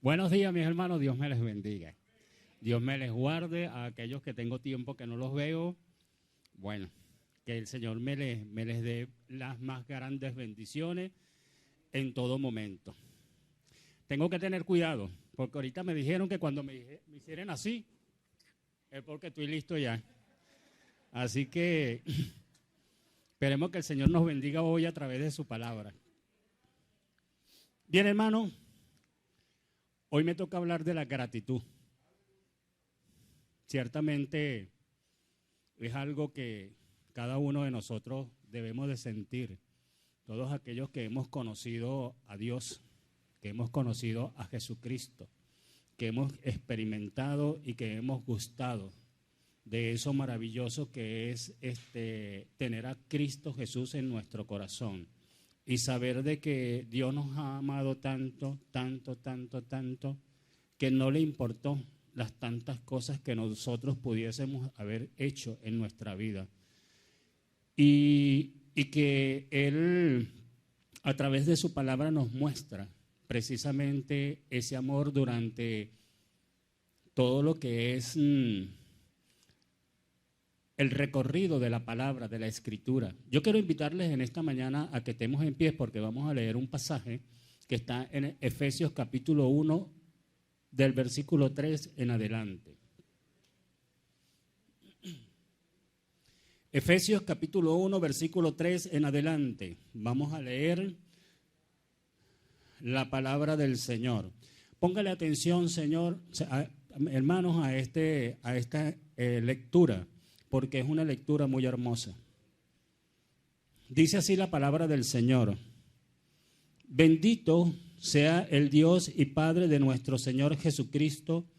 Buenos días, mis hermanos. Dios me les bendiga. Dios me les guarde. A aquellos que tengo tiempo que no los veo, bueno, que el Señor me les dé las más grandes bendiciones en todo momento. Tengo que tener cuidado, porque ahorita me dijeron que cuando me hicieran así, es porque estoy listo ya. Así que esperemos que el Señor nos bendiga hoy a través de su palabra. Bien, hermano, hoy me toca hablar de la gratitud. Ciertamente es algo que cada uno de nosotros debemos de sentir. Todos aquellos que hemos conocido a Dios, que hemos conocido a Jesucristo, que hemos experimentado y que hemos gustado de eso maravilloso que es tener a Cristo Jesús en nuestro corazón y saber de que Dios nos ha amado tanto, tanto, tanto, tanto, que no le importó las tantas cosas que nosotros pudiésemos haber hecho en nuestra vida. Y que Él, a través de su palabra, nos muestra precisamente ese amor durante todo lo que es el recorrido de la palabra, de la Escritura. Yo quiero invitarles en esta mañana a que estemos en pie porque vamos a leer un pasaje que está en Efesios capítulo 1, del versículo 3 en adelante. Efesios capítulo 1, versículo 3 en adelante. Vamos a leer la palabra del Señor. Póngale atención, Señor, hermanos, a esta lectura, porque es una lectura muy hermosa. Dice así la palabra del Señor. Bendito sea el Dios y Padre de nuestro Señor Jesucristo,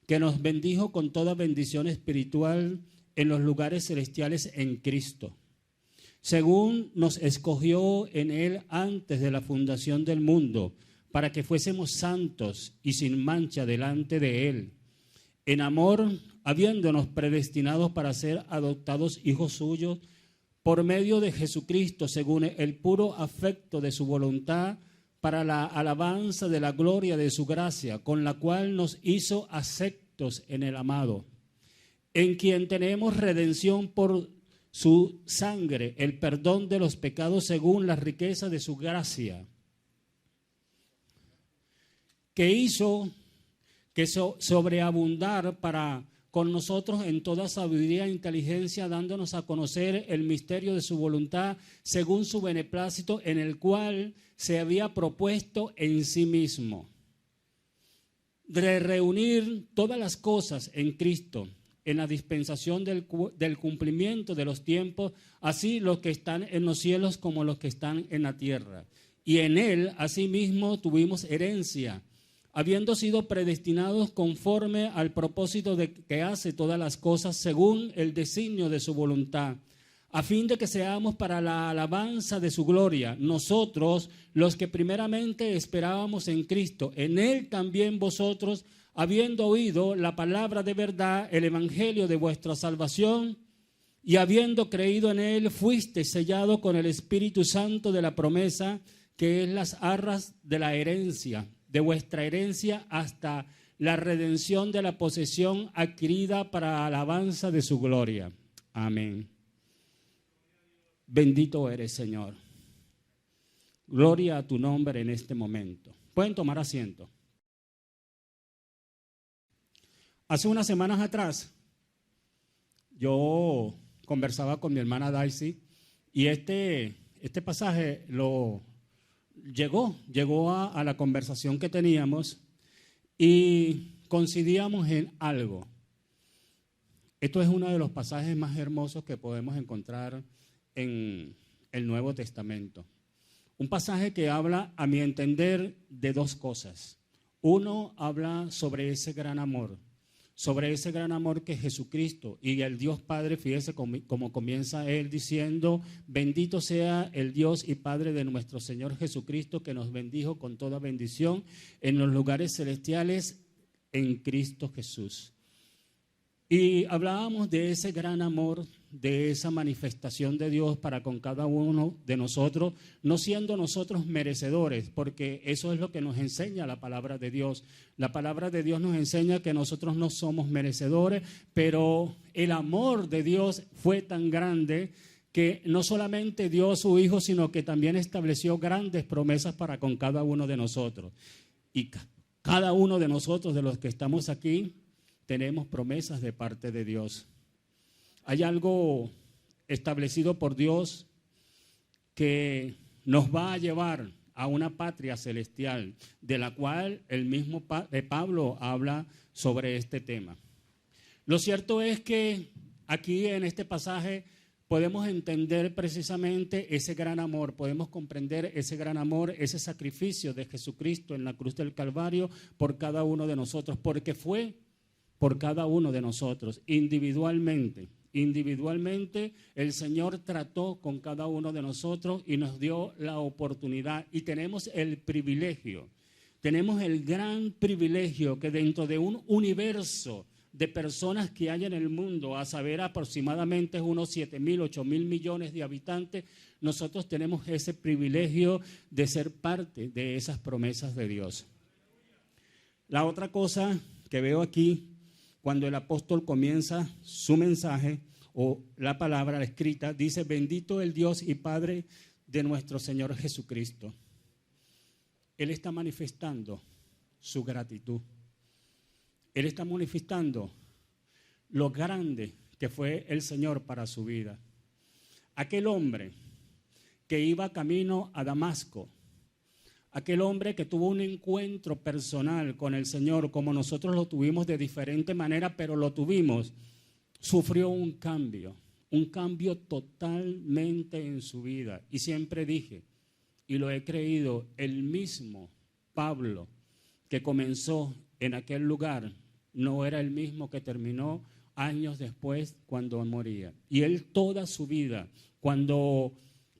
que nos bendijo con toda bendición espiritual en los lugares celestiales en Cristo, según nos escogió en Él antes de la fundación del mundo, para que fuésemos santos y sin mancha delante de Él, en amor, habiéndonos predestinados para ser adoptados hijos suyos, por medio de Jesucristo, según el puro afecto de su voluntad, para la alabanza de la gloria de su gracia, con la cual nos hizo aceptos en el amado, en quien tenemos redención por su sangre, el perdón de los pecados según la riqueza de su gracia, que hizo que sobreabundar para con nosotros en toda sabiduría e inteligencia, dándonos a conocer el misterio de su voluntad, según su beneplácito, en el cual se había propuesto en sí mismo, de reunir todas las cosas en Cristo, en la dispensación del cumplimiento de los tiempos, así los que están en los cielos como los que están en la tierra. Y en Él, asimismo, tuvimos herencia, habiendo sido predestinados conforme al propósito de que hace todas las cosas según el designio de su voluntad, a fin de que seamos para la alabanza de su gloria, nosotros los que primeramente esperábamos en Cristo, en Él también vosotros, habiendo oído la palabra de verdad, el evangelio de vuestra salvación, y habiendo creído en Él, fuiste sellado con el Espíritu Santo de la promesa, que es las arras de la herencia, de vuestra herencia hasta la redención de la posesión adquirida para alabanza de su gloria. Amén. Bendito eres, Señor. Gloria a tu nombre en este momento. Pueden tomar asiento. Hace unas semanas atrás, yo conversaba con mi hermana Daisy y este pasaje llegó a la conversación que teníamos y coincidíamos en algo. Esto es uno de los pasajes más hermosos que podemos encontrar en el Nuevo Testamento. Un pasaje que habla, a mi entender, de dos cosas. Uno, habla sobre ese gran amor que Jesucristo y el Dios Padre, fíjese como comienza él diciendo, bendito sea el Dios y Padre de nuestro Señor Jesucristo, que nos bendijo con toda bendición en los lugares celestiales en Cristo Jesús. Y hablábamos de ese gran amor de esa manifestación de Dios para con cada uno de nosotros, no siendo nosotros merecedores, porque eso es lo que nos enseña la palabra de Dios. La palabra de Dios nos enseña que nosotros no somos merecedores, pero el amor de Dios fue tan grande que no solamente dio a su Hijo, sino que también estableció grandes promesas para con cada uno de nosotros. Y cada uno de nosotros, de los que estamos aquí, tenemos promesas de parte de Dios. Hay algo establecido por Dios que nos va a llevar a una patria celestial, de la cual el mismo Pablo habla sobre este tema. Lo cierto es que aquí en este pasaje podemos entender precisamente ese gran amor, podemos comprender ese gran amor, ese sacrificio de Jesucristo en la cruz del Calvario por cada uno de nosotros, porque fue por cada uno de nosotros, individualmente. Individualmente el Señor trató con cada uno de nosotros y nos dio la oportunidad y tenemos el privilegio, tenemos el gran privilegio que dentro de un universo de personas que hay en el mundo, a saber aproximadamente unos 7,000, 8,000 millones de habitantes, nosotros tenemos ese privilegio de ser parte de esas promesas de Dios. La otra cosa que veo aquí, cuando el apóstol comienza su mensaje o la palabra escrita, dice: bendito el Dios y Padre de nuestro Señor Jesucristo. Él está manifestando su gratitud. Él está manifestando lo grande que fue el Señor para su vida. Aquel hombre que iba camino a Damasco, aquel hombre que tuvo un encuentro personal con el Señor, como nosotros lo tuvimos de diferente manera, pero lo tuvimos, sufrió un cambio totalmente en su vida. Y siempre dije, y lo he creído, el mismo Pablo que comenzó en aquel lugar no era el mismo que terminó años después cuando moría. Y él toda su vida, cuando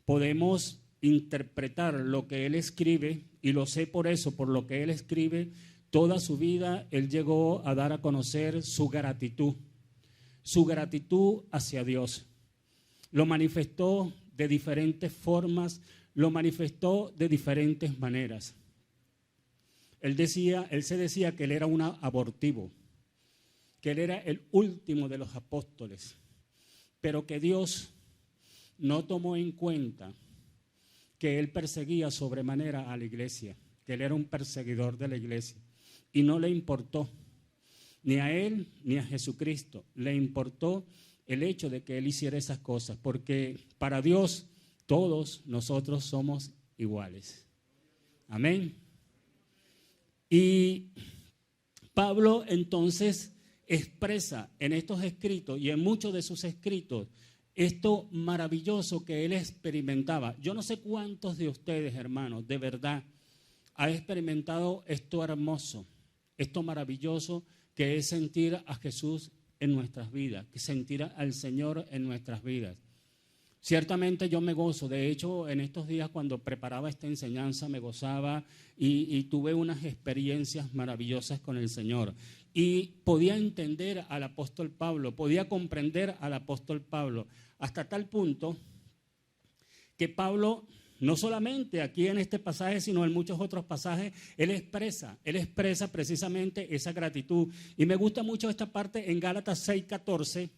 podemos interpretar lo que él escribe, y lo sé por eso, por lo que él escribe, toda su vida él llegó a dar a conocer su gratitud hacia Dios. Lo manifestó de diferentes formas, lo manifestó de diferentes maneras. Él se decía que él era un abortivo, que él era el último de los apóstoles, pero que Dios no tomó en cuenta que él perseguía sobremanera a la iglesia, que él era un perseguidor de la iglesia, y no le importó, ni a él ni a Jesucristo, le importó el hecho de que él hiciera esas cosas, porque para Dios todos nosotros somos iguales. Amén. Y Pablo entonces expresa en estos escritos y en muchos de sus escritos esto maravilloso que él experimentaba. Yo no sé cuántos de ustedes, hermanos, de verdad, han experimentado esto hermoso, esto maravilloso que es sentir a Jesús en nuestras vidas, que sentir al Señor en nuestras vidas. Ciertamente yo me gozo, de hecho en estos días cuando preparaba esta enseñanza me gozaba y tuve unas experiencias maravillosas con el Señor. Y podía entender al apóstol Pablo, podía comprender al apóstol Pablo, hasta tal punto que Pablo, no solamente aquí en este pasaje, sino en muchos otros pasajes, él expresa precisamente esa gratitud. Y me gusta mucho esta parte en Gálatas 6:14.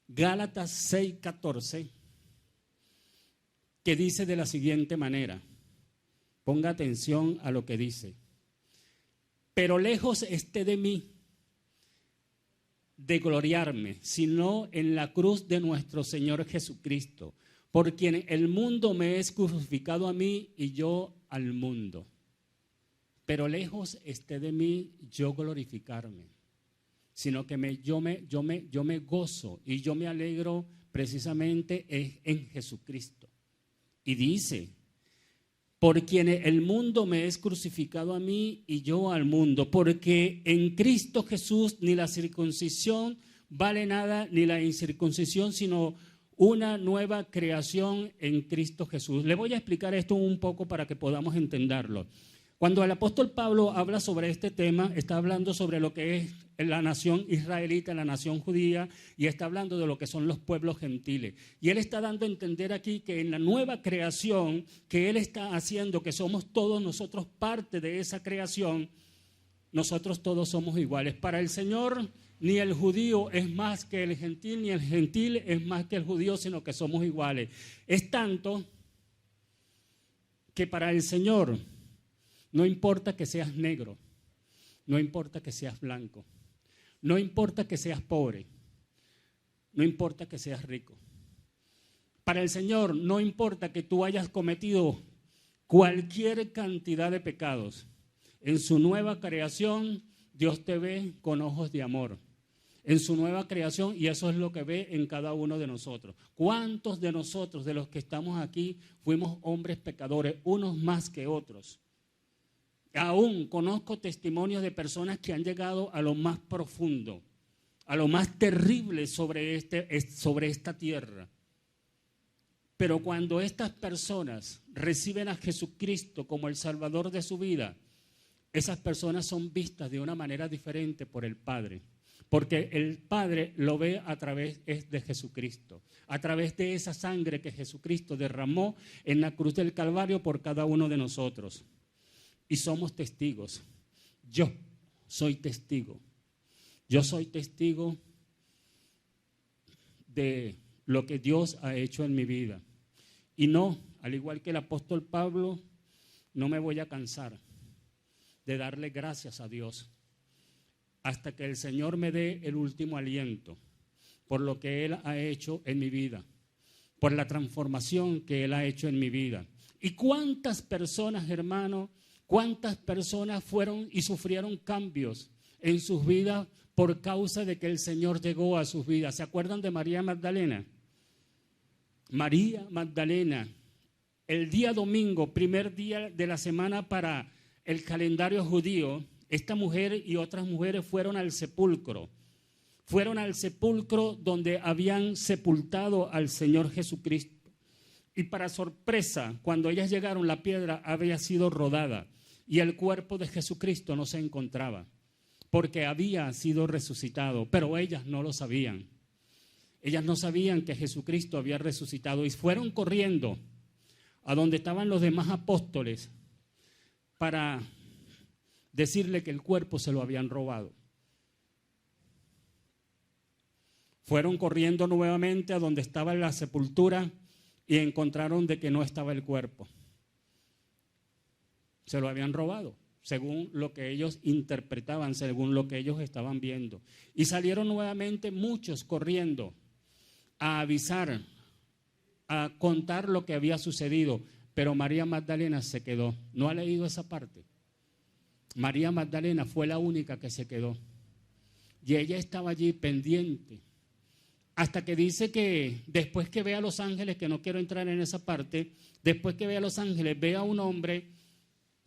Gálatas 6:14, que dice de la siguiente manera, ponga atención a lo que dice: pero lejos esté de mí de gloriarme, sino en la cruz de nuestro Señor Jesucristo, por quien el mundo me es crucificado a mí y yo al mundo. Pero lejos esté de mí yo glorificarme, sino que yo me gozo y yo me alegro precisamente en Jesucristo. Y dice: por quien el mundo me es crucificado a mí y yo al mundo, porque en Cristo Jesús ni la circuncisión vale nada, ni la incircuncisión, sino una nueva creación en Cristo Jesús. Le voy a explicar esto un poco para que podamos entenderlo. Cuando el apóstol Pablo habla sobre este tema, está hablando sobre lo que es la nación israelita, la nación judía, y está hablando de lo que son los pueblos gentiles. Y él está dando a entender aquí que en la nueva creación que él está haciendo, que somos todos nosotros parte de esa creación, nosotros todos somos iguales. Para el Señor, ni el judío es más que el gentil, ni el gentil es más que el judío, sino que somos iguales. Es tanto que para el Señor no importa que seas negro, no importa que seas blanco, no importa que seas pobre, no importa que seas rico. Para el Señor no importa que tú hayas cometido cualquier cantidad de pecados. En su nueva creación, Dios te ve con ojos de amor. En su nueva creación, y eso es lo que ve en cada uno de nosotros. ¿Cuántos de nosotros, de los que estamos aquí, fuimos hombres pecadores, unos más que otros? Aún conozco testimonios de personas que han llegado a lo más profundo, a lo más terrible sobre esta tierra. Pero cuando estas personas reciben a Jesucristo como el Salvador de su vida, esas personas son vistas de una manera diferente por el Padre. Porque el Padre lo ve a través de Jesucristo, a través de esa sangre que Jesucristo derramó en la cruz del Calvario por cada uno de nosotros. Y somos testigos. Yo soy testigo. Yo soy testigo de lo que Dios ha hecho en mi vida. Y no, al igual que el apóstol Pablo, no me voy a cansar de darle gracias a Dios hasta que el Señor me dé el último aliento por lo que Él ha hecho en mi vida, por la transformación que Él ha hecho en mi vida. ¿Y cuántas personas, hermano, cuántas personas fueron y sufrieron cambios en sus vidas por causa de que el Señor llegó a sus vidas? ¿Se acuerdan de María Magdalena? María Magdalena, el día domingo, primer día de la semana para el calendario judío, esta mujer y otras mujeres fueron al sepulcro. Fueron al sepulcro donde habían sepultado al Señor Jesucristo. Y para sorpresa, cuando ellas llegaron, la piedra había sido rodada y el cuerpo de Jesucristo no se encontraba, porque había sido resucitado, pero ellas no lo sabían. Ellas no sabían que Jesucristo había resucitado y fueron corriendo a donde estaban los demás apóstoles para decirle que el cuerpo se lo habían robado. Fueron corriendo nuevamente a donde estaba la sepultura y encontraron de que no estaba el cuerpo. Se lo habían robado, según lo que ellos interpretaban, según lo que ellos estaban viendo. Y salieron nuevamente muchos corriendo a avisar, a contar lo que había sucedido. Pero María Magdalena se quedó. ¿No ha leído esa parte? María Magdalena fue la única que se quedó. Y ella estaba allí pendiente. Hasta que dice que después que ve a los ángeles, que no quiero entrar en esa parte, después que ve a los ángeles, ve a un hombre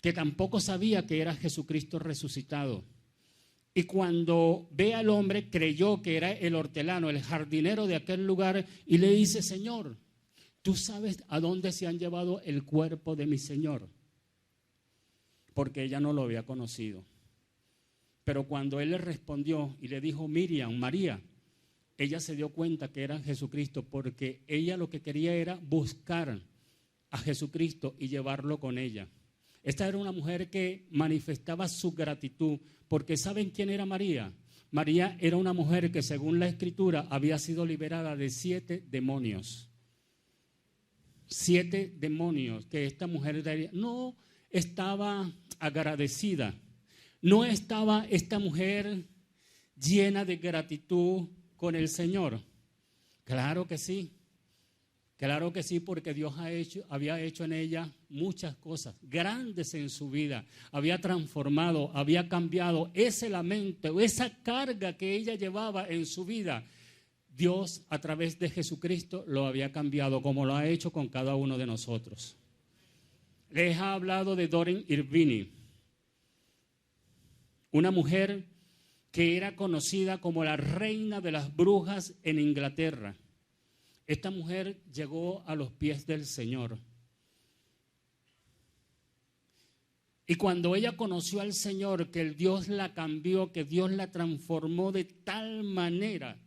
que tampoco sabía que era Jesucristo resucitado. Y cuando ve al hombre, creyó que era el hortelano, el jardinero de aquel lugar, y le dice: Señor, ¿tú sabes a dónde se han llevado el cuerpo de mi Señor? Porque ella no lo había conocido. Pero cuando él le respondió y le dijo: Miriam, María, ella se dio cuenta que era Jesucristo, porque ella lo que quería era buscar a Jesucristo y llevarlo con ella. Esta era una mujer que manifestaba su gratitud, porque ¿saben quién era María? María era una mujer que, según la Escritura, había sido liberada de 7 demonios. 7 demonios que esta mujer no estaba agradecida. No estaba esta mujer llena de gratitud con el Señor. Claro que sí, porque Dios había hecho en ella muchas cosas grandes en su vida. Había transformado, había cambiado ese lamento, esa carga que ella llevaba en su vida. Dios, a través de Jesucristo, lo había cambiado, como lo ha hecho con cada uno de nosotros. Les ha hablado de Doreen Irvine, una mujer que era conocida como la reina de las brujas en Inglaterra. Esta mujer llegó a los pies del Señor. Y cuando ella conoció al Señor, que el Dios la cambió, que Dios la transformó de tal manera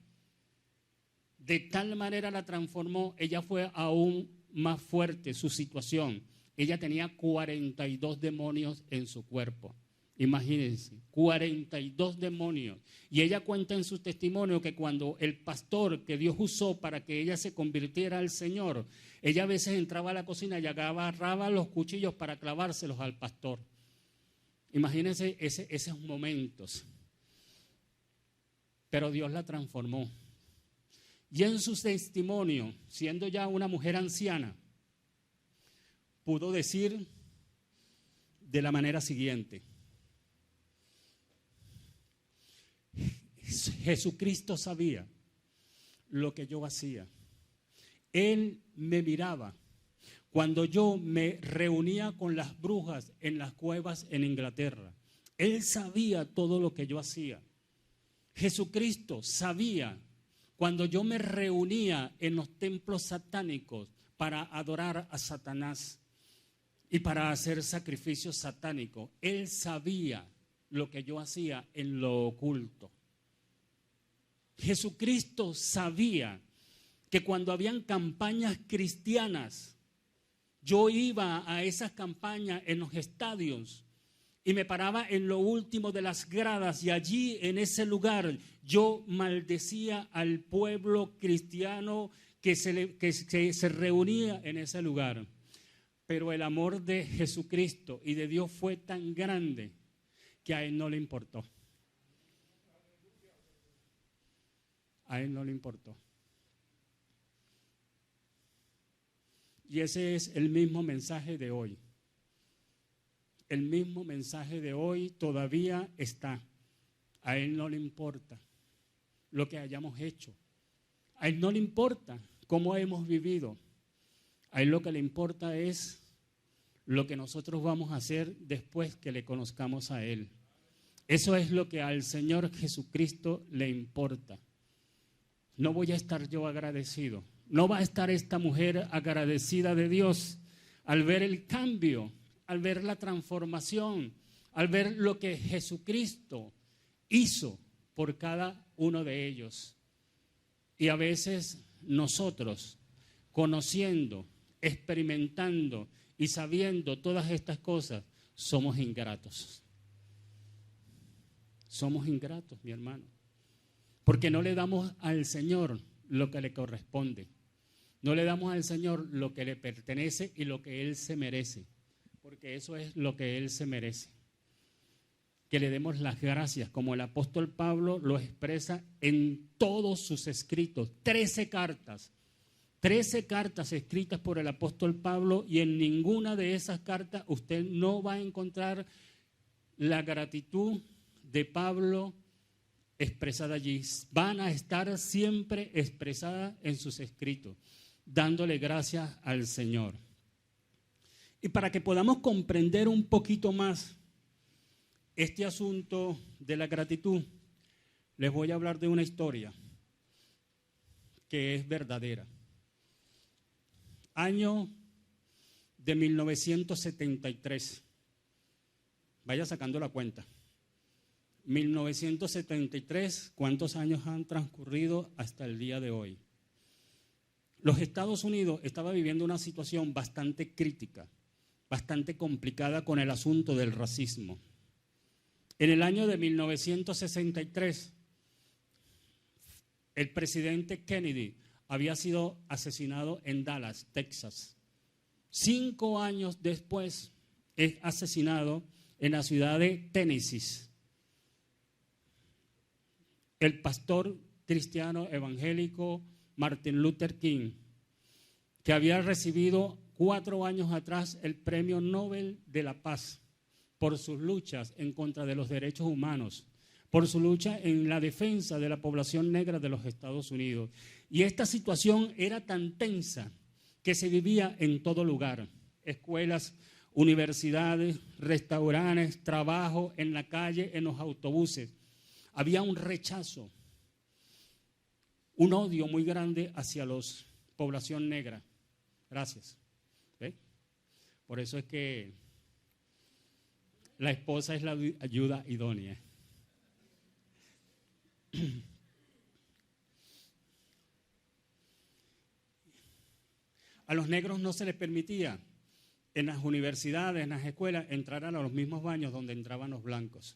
la transformó, ella fue aún más fuerte su situación. Ella tenía 42 demonios en su cuerpo. Imagínense, 42 demonios. Y ella cuenta en su testimonio que cuando el pastor que Dios usó para que ella se convirtiera al Señor, ella a veces entraba a la cocina y agarraba los cuchillos para clavárselos al pastor. Imagínense esos momentos. Pero Dios la transformó. Y en su testimonio, siendo ya una mujer anciana, pudo decir de la manera siguiente: Jesucristo sabía lo que yo hacía. Él me miraba cuando yo me reunía con las brujas en las cuevas en Inglaterra. Él sabía todo lo que yo hacía. Jesucristo sabía cuando yo me reunía en los templos satánicos para adorar a Satanás y para hacer sacrificios satánicos. Él sabía lo que yo hacía en lo oculto. Jesucristo sabía que cuando habían campañas cristianas, yo iba a esas campañas en los estadios y me paraba en lo último de las gradas, y allí en ese lugar yo maldecía al pueblo cristiano que se reunía en ese lugar. Pero el amor de Jesucristo y de Dios fue tan grande que a Él no le importó. A Él no le importó. Y ese es el mismo mensaje de hoy. El mismo mensaje de hoy todavía está. A Él no le importa lo que hayamos hecho. A Él no le importa cómo hemos vivido. A Él lo que le importa es lo que nosotros vamos a hacer después que le conozcamos a Él. Eso es lo que al Señor Jesucristo le importa. No voy a estar yo agradecido. No va a estar esta mujer agradecida de Dios al ver el cambio, al ver la transformación, al ver lo que Jesucristo hizo por cada uno de ellos. Y a veces nosotros, conociendo, experimentando y sabiendo todas estas cosas, somos ingratos. Somos ingratos, mi hermano. Porque no le damos al Señor lo que le corresponde. No le damos al Señor lo que le pertenece y lo que Él se merece. Porque eso es lo que Él se merece. Que le demos las gracias, como el apóstol Pablo lo expresa en todos sus escritos. 13 cartas escritas por el apóstol Pablo, y en ninguna de esas cartas usted no va a encontrar la gratitud de Pablo expresada allí. Van a estar siempre expresadas en sus escritos, dándole gracias al Señor. Y para que podamos comprender un poquito más este asunto de la gratitud, les voy a hablar de una historia que es verdadera. Año de 1973. Vaya sacando la cuenta. 1973, ¿cuántos años han transcurrido hasta el día de hoy? Los Estados Unidos estaba viviendo una situación bastante crítica, bastante complicada con el asunto del racismo. En el año de 1963, el presidente Kennedy había sido asesinado en Dallas, Texas. 5 años después es asesinado en la ciudad de Tennessee. El pastor cristiano evangélico Martin Luther King, que había recibido 4 años atrás el Premio Nobel de la Paz por sus luchas en contra de los derechos humanos, por su lucha en la defensa de la población negra de los Estados Unidos. Y esta situación era tan tensa que se vivía en todo lugar: escuelas, universidades, restaurantes, trabajo, en la calle, en los autobuses. Había un rechazo, un odio muy grande hacia la población negra. Gracias. ¿Ve? Por eso es que La esposa es la ayuda idónea. A los negros no se les permitía en las universidades, en las escuelas, entrar a los mismos baños donde entraban los blancos.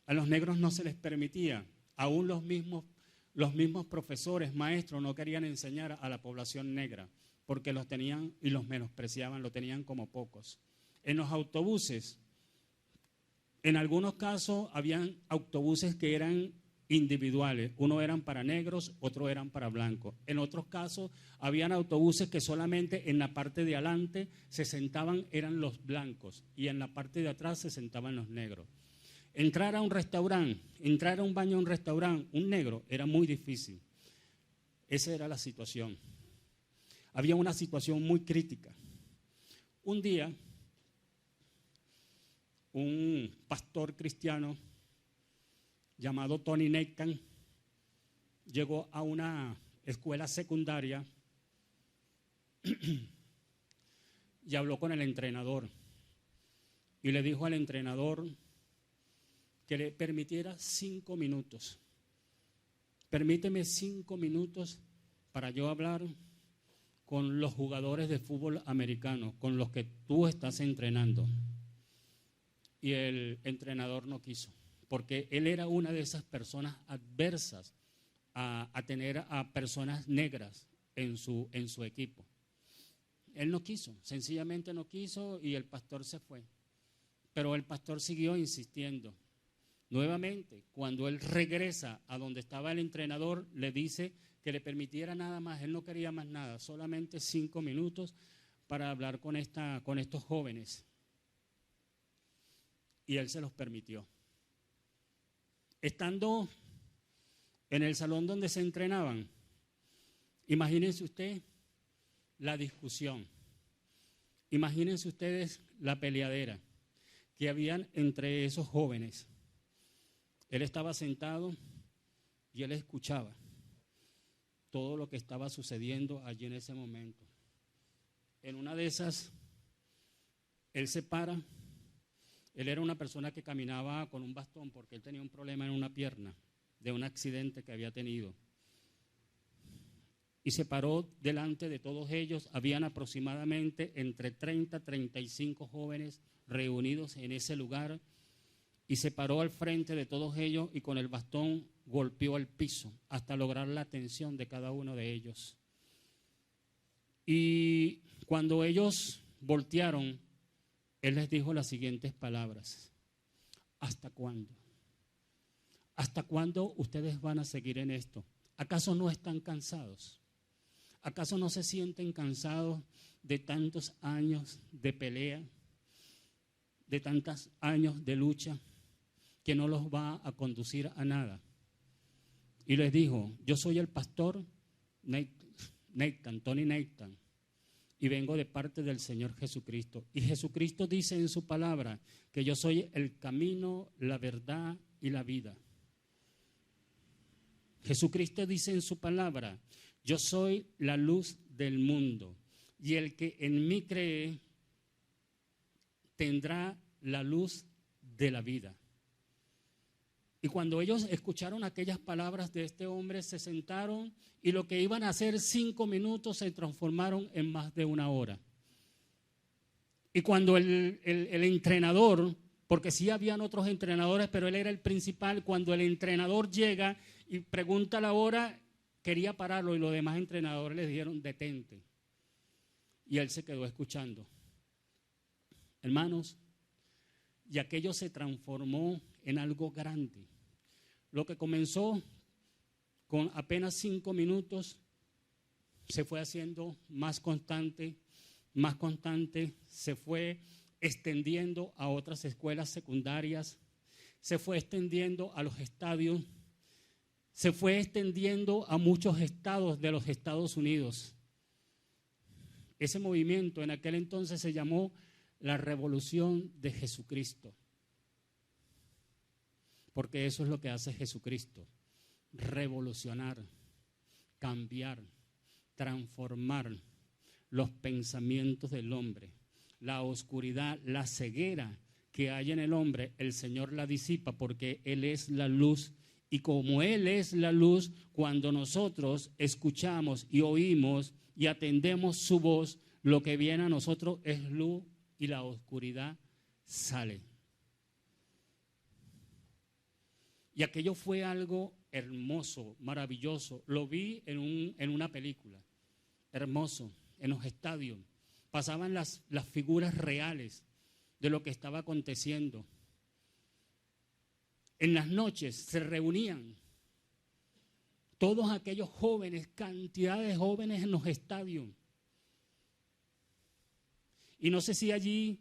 A los negros no se les permitía, aún los mismos profesores, maestros no querían enseñar a la población negra porque los tenían y los menospreciaban, lo tenían como pocos. En los autobuses, en algunos casos habían autobuses que eran individuales, unos eran para negros, otros eran para blancos. En otros casos habían autobuses que solamente en la parte de adelante se sentaban, eran los blancos, y en la parte de atrás se sentaban los negros. Entrar a un restaurante, entrar a un baño a un restaurante, un negro, era muy difícil. Esa era la situación. Había una situación muy crítica. Un día, un pastor cristiano llamado Tony Nathan llegó a una escuela secundaria y habló con el entrenador y le dijo al entrenador que le permitiera 5 minutos. Permíteme 5 minutos para yo hablar con los jugadores de fútbol americano, con los que tú estás entrenando. Y el entrenador no quiso, porque él era una de esas personas adversas a tener a personas negras en su equipo. Él no quiso, sencillamente no quiso, y el pastor se fue. Pero el pastor siguió insistiendo. Nuevamente, cuando él regresa a donde estaba el entrenador, le dice que le permitiera nada más, él no quería más nada, solamente 5 minutos para hablar con estos jóvenes. Y él se los permitió. Estando en el salón donde se entrenaban, imagínense usted la discusión, imagínense ustedes la peleadera que habían entre esos jóvenes. Él estaba sentado y él escuchaba todo lo que estaba sucediendo allí en ese momento. En una de esas, él se para. Él era una persona que caminaba con un bastón porque él tenía un problema en una pierna de un accidente que había tenido. Y se paró delante de todos ellos. Habían aproximadamente entre 30 y 35 jóvenes reunidos en ese lugar. Y se paró al frente de todos ellos y con el bastón golpeó el piso hasta lograr la atención de cada uno de ellos. Y cuando ellos voltearon, él les dijo las siguientes palabras: ¿hasta cuándo? ¿Hasta cuándo ustedes van a seguir en esto? ¿Acaso no están cansados? ¿Acaso no se sienten cansados de tantos años de pelea, de tantos años de lucha que no los va a conducir a nada? Y les dijo: yo soy el pastor Tony Nathan, y vengo de parte del Señor Jesucristo. Y Jesucristo dice en su palabra que yo soy el camino, la verdad y la vida. Jesucristo dice en su palabra: yo soy la luz del mundo, y el que en mí cree tendrá la luz de la vida. Y cuando ellos escucharon aquellas palabras de este hombre, se sentaron y lo que iban a hacer 5 minutos se transformaron en más de 1 hora. Y cuando el entrenador, porque sí habían otros entrenadores, pero él era el principal, cuando el entrenador llega y pregunta la hora, quería pararlo y los demás entrenadores le dijeron: detente. Y él se quedó escuchando. Hermanos, y aquello se transformó en algo grande. Lo que comenzó con apenas 5 minutos se fue haciendo más constante, se fue extendiendo a otras escuelas secundarias, se fue extendiendo a los estadios, se fue extendiendo a muchos estados de los Estados Unidos. Ese movimiento en aquel entonces se llamó la Revolución de Jesucristo. Porque eso es lo que hace Jesucristo: revolucionar, cambiar, transformar los pensamientos del hombre, la oscuridad, la ceguera que hay en el hombre, el Señor la disipa porque Él es la luz. Y como Él es la luz, cuando nosotros escuchamos y oímos y atendemos su voz, lo que viene a nosotros es luz y la oscuridad sale. Y aquello fue algo hermoso, maravilloso. Lo vi en una película, hermoso, en los estadios. Pasaban las figuras reales de lo que estaba aconteciendo. En las noches se reunían todos aquellos jóvenes, cantidad de jóvenes en los estadios. Y no sé si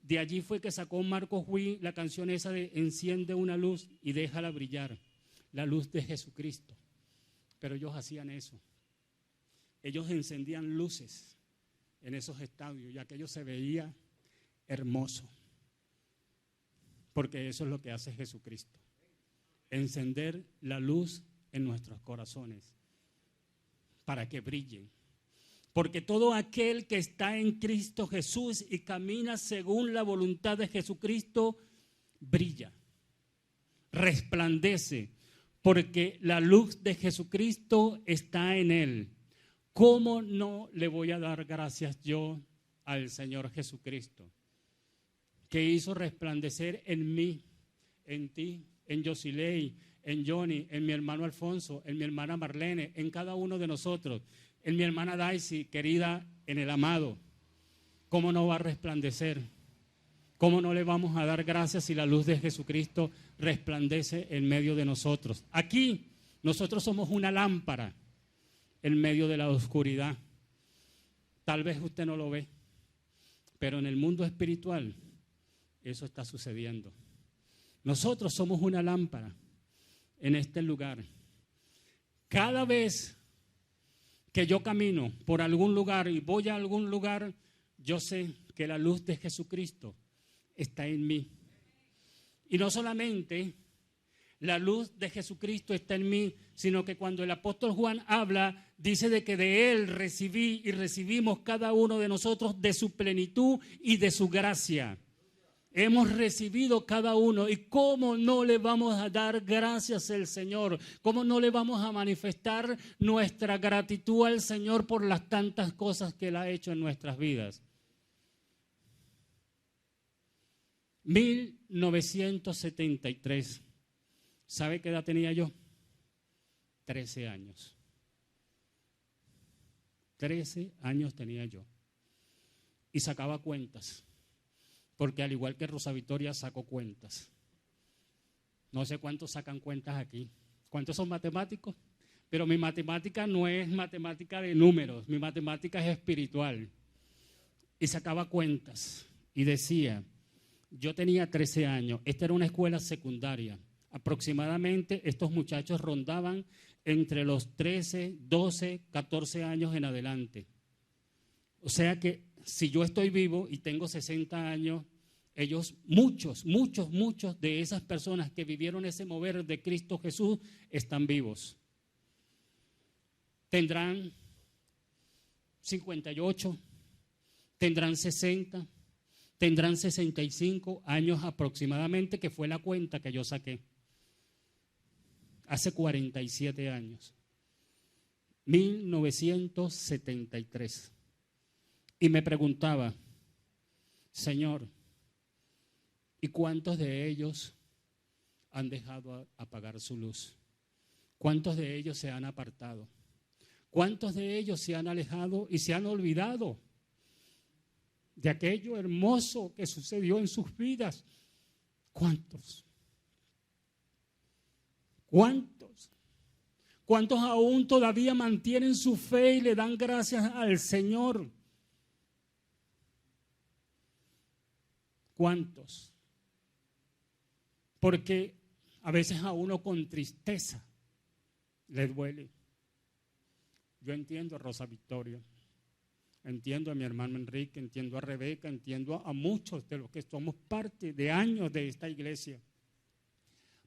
de allí fue que sacó Marcos Witt la canción esa de enciende una luz y déjala brillar, la luz de Jesucristo. Pero ellos hacían eso. Ellos encendían luces en esos estadios y aquello se veía hermoso. Porque eso es lo que hace Jesucristo. Encender la luz en nuestros corazones para que brillen. Porque todo aquel que está en Cristo Jesús y camina según la voluntad de Jesucristo, brilla, resplandece, porque la luz de Jesucristo está en él. ¿Cómo no le voy a dar gracias yo al Señor Jesucristo, que hizo resplandecer en mí, en ti, en Yosilei, en Johnny, en mi hermano Alfonso, en mi hermana Marlene, en cada uno de nosotros, en mi hermana Daisy, querida en el amado? ¿Cómo no va a resplandecer? ¿Cómo no le vamos a dar gracias si la luz de Jesucristo resplandece en medio de nosotros? Aquí nosotros somos una lámpara en medio de la oscuridad. Tal vez usted no lo ve, pero en el mundo espiritual eso está sucediendo. Nosotros somos una lámpara en este lugar. Cada vez que yo camino por algún lugar y voy a algún lugar, yo sé que la luz de Jesucristo está en mí. Y no solamente la luz de Jesucristo está en mí, sino que cuando el apóstol Juan habla, dice de que de Él recibí y recibimos cada uno de nosotros de su plenitud y de su gracia. Hemos recibido cada uno, y cómo no le vamos a dar gracias al Señor, cómo no le vamos a manifestar nuestra gratitud al Señor por las tantas cosas que Él ha hecho en nuestras vidas. 1973, ¿sabe qué edad tenía yo? 13 años. 13 años tenía yo y sacaba cuentas. Porque al igual que Rosa Victoria sacó cuentas. No sé cuántos sacan cuentas aquí. ¿Cuántos son matemáticos? Pero mi matemática no es matemática de números, mi matemática es espiritual. Y sacaba cuentas y decía, yo tenía 13 años, esta era una escuela secundaria. Aproximadamente estos muchachos rondaban entre los 13, 12, 14 años en adelante. O sea que si yo estoy vivo y tengo 60 años, ellos, muchos de esas personas que vivieron ese mover de Cristo Jesús están vivos. Tendrán 58, tendrán 60, tendrán 65 años aproximadamente, que fue la cuenta que yo saqué. Hace 47 años. 1973. Y me preguntaba, Señor, ¿y cuántos de ellos han dejado apagar su luz? ¿Cuántos de ellos se han apartado? ¿Cuántos de ellos se han alejado y se han olvidado de aquello hermoso que sucedió en sus vidas? ¿Cuántos? ¿Cuántos? ¿Cuántos aún todavía mantienen su fe y le dan gracias al Señor? ¿Cuántos? Porque a veces a uno con tristeza le duele. Yo entiendo a Rosa Victoria, entiendo a mi hermano Enrique, entiendo a Rebeca, entiendo a muchos de los que somos parte de años de esta iglesia.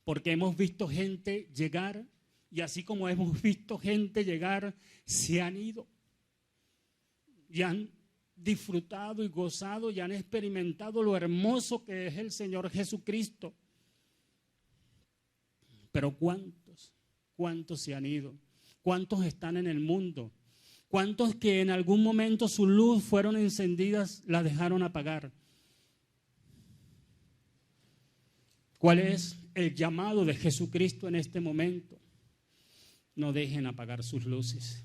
Porque hemos visto gente llegar y así como hemos visto gente llegar, se han ido y han disfrutado y gozado y han experimentado lo hermoso que es el Señor Jesucristo. Pero ¿cuántos se han ido? ¿Cuántos están en el mundo? ¿Cuántos que en algún momento su luz fueron encendidas, la dejaron apagar? ¿Cuál es el llamado de Jesucristo en este momento? No dejen apagar sus luces.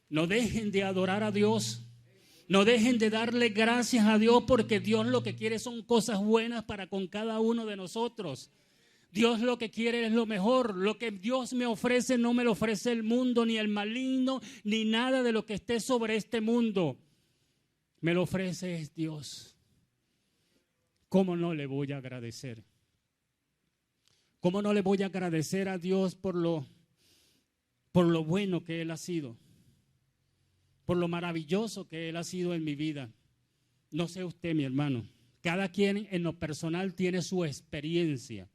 No dejen de adorar a Dios. No dejen de darle gracias a Dios, porque Dios lo que quiere son cosas buenas para con cada uno de nosotros. Dios lo que quiere es lo mejor. Lo que Dios me ofrece no me lo ofrece el mundo, ni el maligno, ni nada de lo que esté sobre este mundo. Me lo ofrece es Dios. ¿Cómo no le voy a agradecer? ¿Cómo no le voy a agradecer a Dios por lo bueno que Él ha sido? Por lo maravilloso que Él ha sido en mi vida. No sé usted, mi hermano. Cada quien en lo personal tiene su experiencia.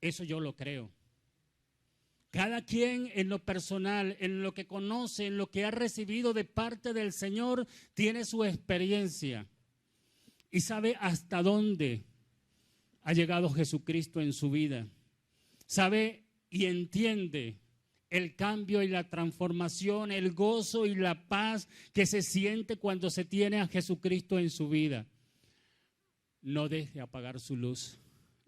Eso yo lo creo. Cada quien en lo personal, en lo que conoce, en lo que ha recibido de parte del Señor, tiene su experiencia. Y sabe hasta dónde ha llegado Jesucristo en su vida. Sabe y entiende el cambio y la transformación, el gozo y la paz que se siente cuando se tiene a Jesucristo en su vida. No deje apagar su luz,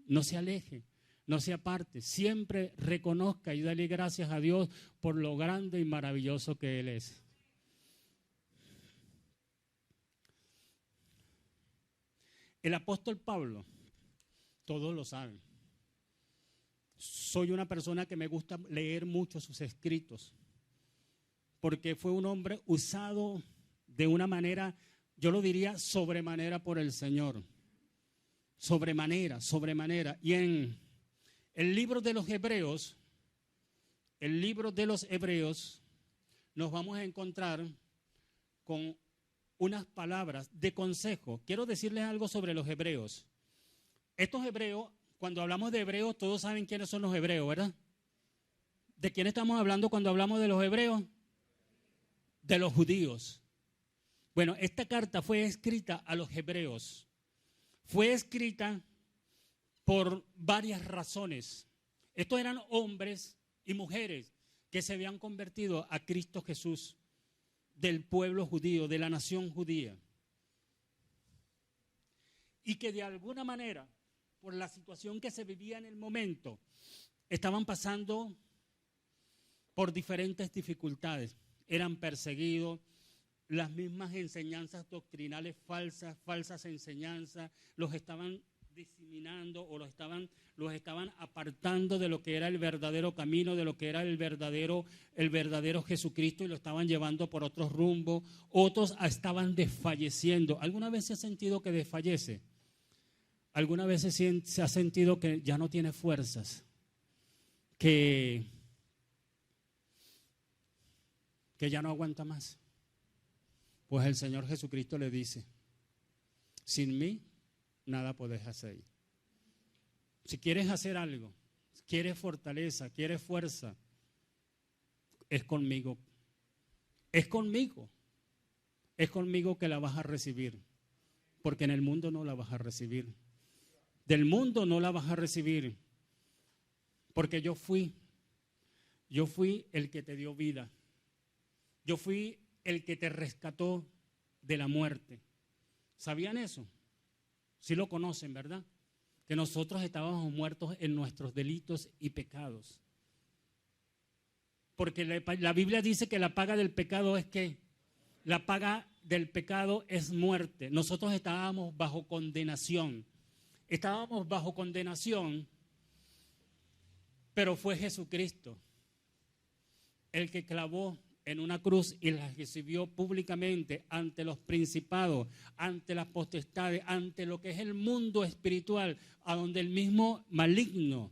no se aleje, no se aparte, siempre reconozca y dale gracias a Dios por lo grande y maravilloso que Él es. El apóstol Pablo, todos lo saben. Soy una persona que me gusta leer mucho sus escritos, porque fue un hombre usado de una manera, yo lo diría, sobremanera por el Señor. Sobremanera. Y en el libro de los Hebreos, nos vamos a encontrar con unas palabras de consejo. Quiero decirles algo sobre los hebreos. Estos hebreos, cuando hablamos de hebreos, todos saben quiénes son los hebreos, ¿verdad? ¿De quién estamos hablando cuando hablamos de los hebreos? De los judíos. Bueno, esta carta fue escrita a los hebreos. Fue escrita por varias razones. Estos eran hombres y mujeres que se habían convertido a Cristo Jesús, del pueblo judío, de la nación judía. Y que de alguna manera, por la situación que se vivía en el momento, estaban pasando por diferentes dificultades. Eran perseguidos, las mismas enseñanzas doctrinales falsas enseñanzas, los estaban diseminando o los estaban apartando de lo que era el verdadero camino, de lo que era el verdadero Jesucristo, y lo estaban llevando por otros rumbos. Otros estaban desfalleciendo. ¿Alguna vez se ha sentido que desfallece? ¿Alguna vez se ha sentido que ya no tiene fuerzas? Que ya no aguanta más. Pues el Señor Jesucristo le dice: sin mí nada podés hacer. Si quieres hacer algo, quieres fortaleza, quieres fuerza, es conmigo. Es conmigo que la vas a recibir, porque en el mundo no la vas a recibir. Del mundo no la vas a recibir, porque yo fui el que te dio vida. Yo fui el que te rescató de la muerte. ¿Sabían eso? Sí lo conocen, ¿verdad? Que nosotros estábamos muertos en nuestros delitos y pecados. Porque la Biblia dice que la paga del pecado es ¿qué? La paga del pecado es muerte. Nosotros estábamos bajo condenación. Pero fue Jesucristo el que clavó en una cruz y la recibió públicamente ante los principados, ante las potestades, ante lo que es el mundo espiritual, a donde el mismo maligno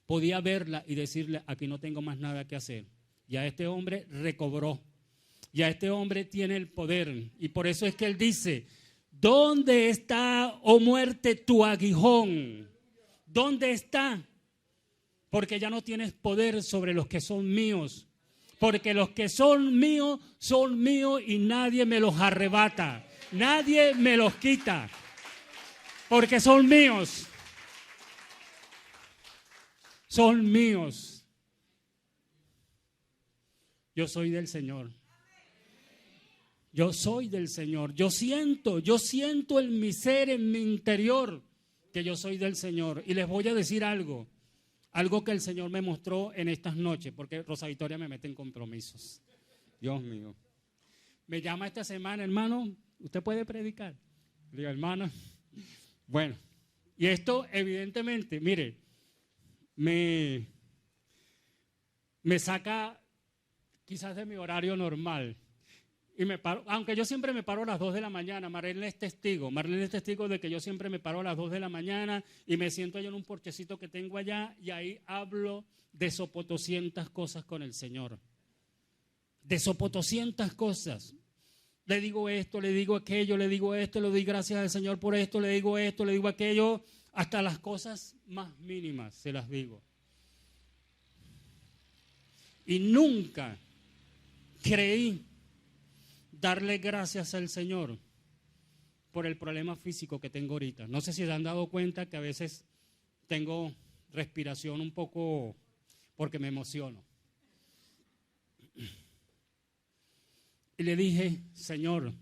podía verla y decirle: aquí no tengo más nada que hacer. Ya este hombre recobró, ya este hombre tiene el poder, y por eso es que él dice: ¿dónde está, oh muerte, tu aguijón? ¿Dónde está? Porque ya no tienes poder sobre los que son míos. Porque los que son míos y nadie me los arrebata. Nadie me los quita. Porque son míos. Son míos. Yo soy del Señor. Yo soy del Señor. Yo siento en mi ser, en mi interior, que yo soy del Señor. Y les voy a decir algo que el Señor me mostró en estas noches, porque Rosa Victoria me mete en compromisos. Dios mío. Me llama esta semana, hermano, ¿usted puede predicar? Le digo, hermano, bueno, y esto evidentemente, mire, me saca quizás de mi horario normal. Y me paro, aunque yo siempre me paro a las 2 de la mañana, Marlene es testigo de que yo siempre me paro a las 2 de la mañana y me siento allá en un porchecito que tengo allá y ahí hablo de sopotoscientas cosas con el Señor. De sopotoscientas cosas. Le digo esto, le digo aquello, le digo esto, le doy gracias al Señor por esto, le digo esto, le digo aquello, hasta las cosas más mínimas se las digo. Y nunca creí darle gracias al Señor por el problema físico que tengo ahorita. No sé si se han dado cuenta que a veces tengo respiración un poco porque me emociono. Y le dije, Señor,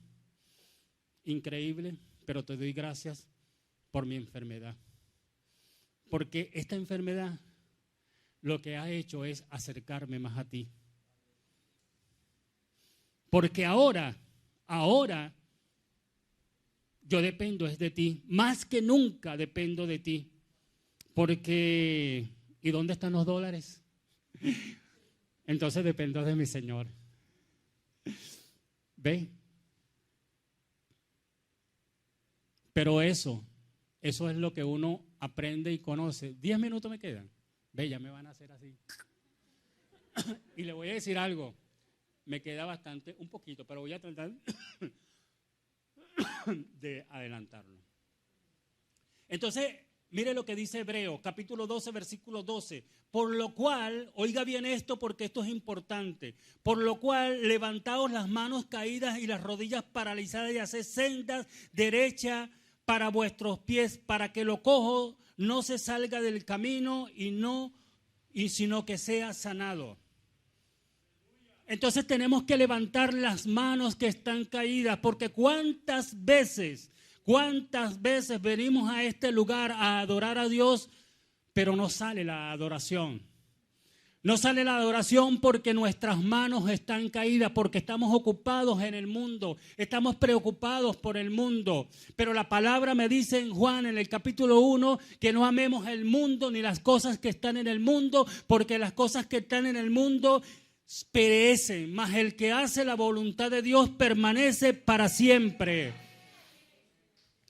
increíble, pero te doy gracias por mi enfermedad. Porque esta enfermedad lo que ha hecho es acercarme más a ti. Porque ahora yo dependo es de ti, más que nunca dependo de ti. Porque, ¿y dónde están los dólares? Entonces dependo de mi Señor. ¿Ve? Pero eso es lo que uno aprende y conoce. 10 minutos me quedan. Ve, ya me van a hacer así. Y le voy a decir algo. Me queda bastante, un poquito, pero voy a tratar de adelantarlo. Entonces, mire lo que dice Hebreos, capítulo 12, versículo 12. Por lo cual, oiga bien esto porque esto es importante. Por lo cual, levantaos las manos caídas y las rodillas paralizadas y haced sendas derechas para vuestros pies, para que lo cojo no se salga del camino sino que sea sanado. Entonces tenemos que levantar las manos que están caídas, porque cuántas veces venimos a este lugar a adorar a Dios, pero no sale la adoración. No sale la adoración porque nuestras manos están caídas, porque estamos ocupados en el mundo, estamos preocupados por el mundo. Pero la palabra me dice en Juan, en el capítulo 1, que no amemos el mundo ni las cosas que están en el mundo, porque las cosas que están en el mundo perecen, mas el que hace la voluntad de Dios permanece para siempre.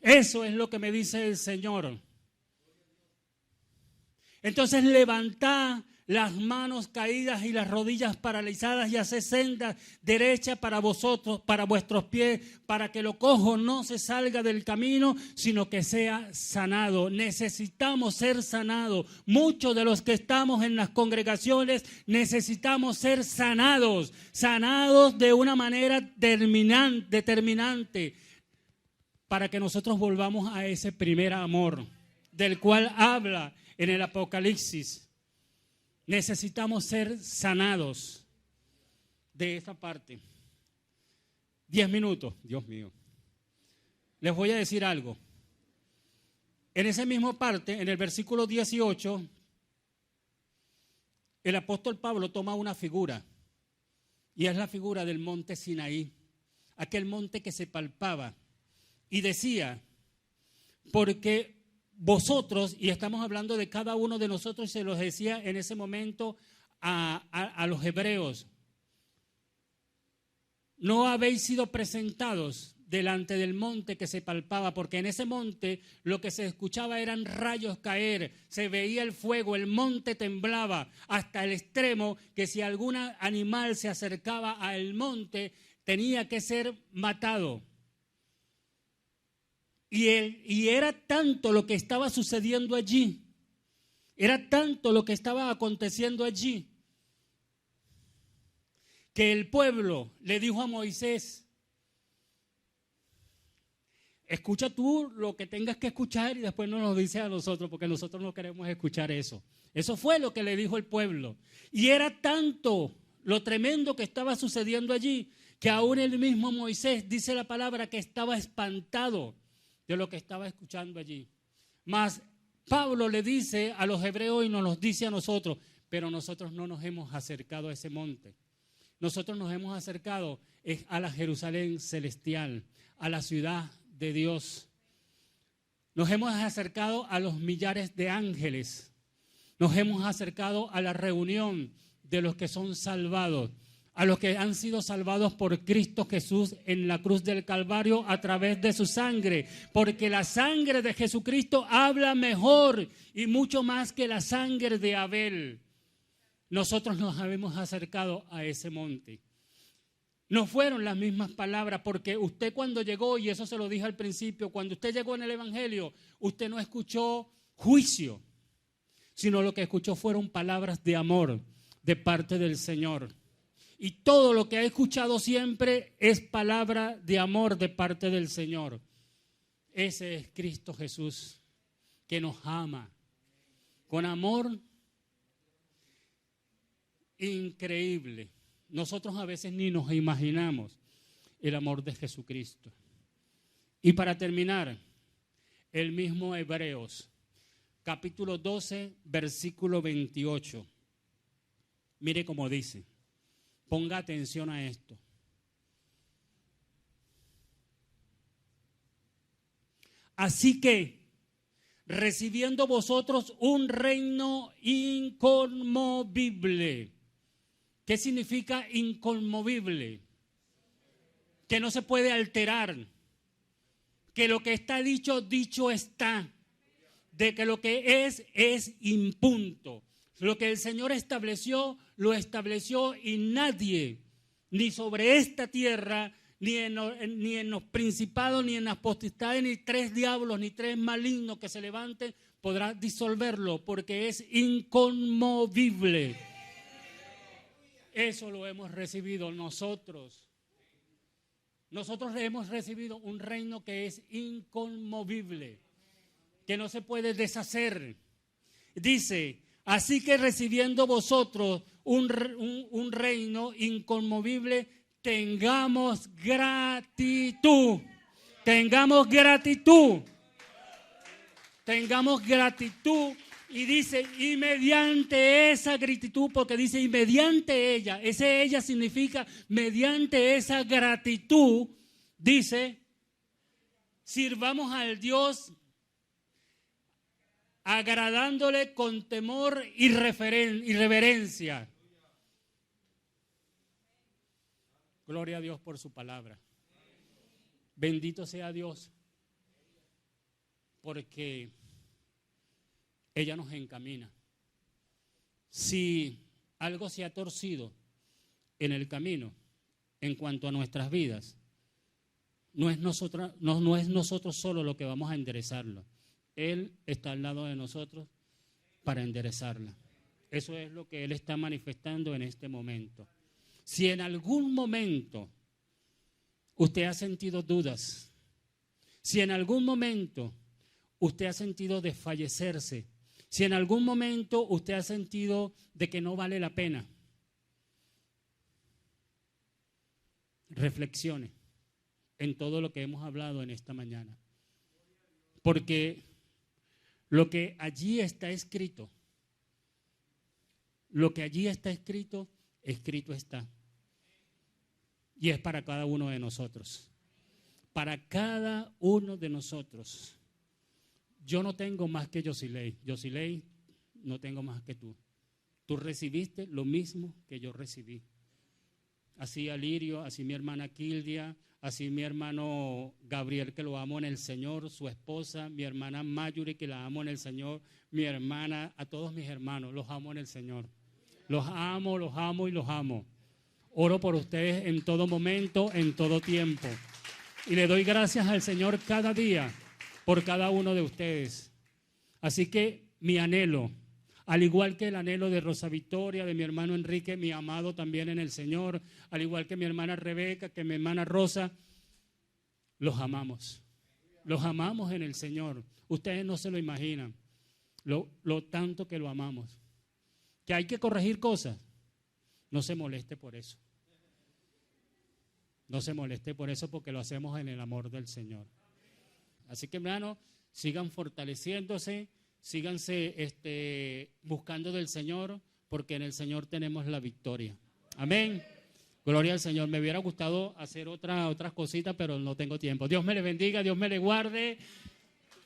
Eso es lo que me dice el Señor. Entonces levantad las manos caídas y las rodillas paralizadas y haced sendas derechas para vosotros, para vuestros pies, para que lo cojo no se salga del camino, sino que sea sanado. Necesitamos ser sanados. Muchos de los que estamos en las congregaciones necesitamos ser sanados de una manera determinante, para que nosotros volvamos a ese primer amor del cual habla en el Apocalipsis. Necesitamos ser sanados de esta parte. 10 minutos, Dios mío. Les voy a decir algo. En esa misma parte, en el versículo 18, el apóstol Pablo toma una figura, y es la figura del monte Sinaí, aquel monte que se palpaba, y decía, porque vosotros, y estamos hablando de cada uno de nosotros, se los decía en ese momento a los hebreos, no habéis sido presentados delante del monte que se palpaba, porque en ese monte lo que se escuchaba eran rayos caer, se veía el fuego, el monte temblaba hasta el extremo que si algún animal se acercaba al monte tenía que ser matado. Y era tanto lo que estaba sucediendo allí, era tanto lo que estaba aconteciendo allí, que el pueblo le dijo a Moisés: escucha tú lo que tengas que escuchar y después nos lo dices a nosotros, porque nosotros no queremos escuchar eso. Eso fue lo que le dijo el pueblo. Y era tanto lo tremendo que estaba sucediendo allí, que aún el mismo Moisés, dice la palabra, que estaba espantado de lo que estaba escuchando allí. Mas Pablo le dice a los hebreos y nos los dice a nosotros: pero nosotros no nos hemos acercado a ese monte. Nosotros nos hemos acercado a la Jerusalén celestial, a la ciudad de Dios. Nos hemos acercado a los millares de ángeles. Nos hemos acercado a la reunión de los que son salvados, a los que han sido salvados por Cristo Jesús en la cruz del Calvario a través de su sangre, porque la sangre de Jesucristo habla mejor y mucho más que la sangre de Abel. Nosotros nos habíamos acercado a ese monte. No fueron las mismas palabras, porque usted cuando llegó, y eso se lo dije al principio, cuando usted llegó en el Evangelio, usted no escuchó juicio, sino lo que escuchó fueron palabras de amor de parte del Señor. Y todo lo que ha escuchado siempre es palabra de amor de parte del Señor. Ese es Cristo Jesús, que nos ama con amor increíble. Nosotros a veces ni nos imaginamos el amor de Jesucristo. Y para terminar, el mismo Hebreos, capítulo 12, versículo 28. Mire cómo dice. Ponga atención a esto. Así que, recibiendo vosotros un reino inconmovible. ¿Qué significa inconmovible? Que no se puede alterar. Que lo que está dicho, dicho está. De que lo que es impunto. Lo que el Señor estableció, lo estableció, y nadie, ni sobre esta tierra, ni en los principados, ni en las potestades, ni 3 diablos, ni 3 malignos que se levanten, podrá disolverlo, porque es inconmovible. Eso lo hemos recibido nosotros. Nosotros hemos recibido un reino que es inconmovible, que no se puede deshacer. Dice: así que recibiendo vosotros un reino inconmovible, tengamos gratitud. Tengamos gratitud. Tengamos gratitud. Y dice, y mediante esa gratitud, porque dice, y mediante ella, ese ella significa mediante esa gratitud, dice, sirvamos al Dios agradándole con temor y reverencia. Gloria a Dios por su palabra. Bendito sea Dios, porque ella nos encamina. Si algo se ha torcido en el camino en cuanto a nuestras vidas, no es nosotros solo lo que vamos a enderezarlo. Él está al lado de nosotros para enderezarla. Eso es lo que Él está manifestando en este momento. Si en algún momento usted ha sentido dudas, si en algún momento usted ha sentido desfallecerse, si en algún momento usted ha sentido de que no vale la pena, reflexione en todo lo que hemos hablado en esta mañana. Porque lo que allí está escrito, escrito está. Y es para cada uno de nosotros. Para cada uno de nosotros. Yo no tengo más que Yosilei. Yosilei, no tengo más que tú. Tú recibiste lo mismo que yo recibí. Así Alirio, así mi hermana Kildia, así mi hermano Gabriel, que lo amo en el Señor, su esposa, mi hermana Mayuri, que la amo en el Señor, mi hermana, a todos mis hermanos, los amo en el Señor. Los amo y los amo. Oro por ustedes en todo momento, en todo tiempo. Y le doy gracias al Señor cada día por cada uno de ustedes. Así que mi anhelo, Al igual que el anhelo de Rosa Victoria, de mi hermano Enrique, mi amado también en el Señor, al igual que mi hermana Rebeca, que mi hermana Rosa, los amamos en el Señor. Ustedes no se lo imaginan, lo tanto que lo amamos. Que hay que corregir cosas, no se moleste por eso. No se moleste por eso porque lo hacemos en el amor del Señor. Así que, hermanos, sigan fortaleciéndose, síganse buscando del Señor, porque en el Señor tenemos la victoria. Amén. Gloria al Señor. Me hubiera gustado hacer otras cositas, pero no tengo tiempo. Dios me le bendiga, Dios me le guarde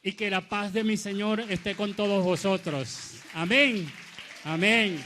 y que la paz de mi Señor esté con todos vosotros. Amén. Amén.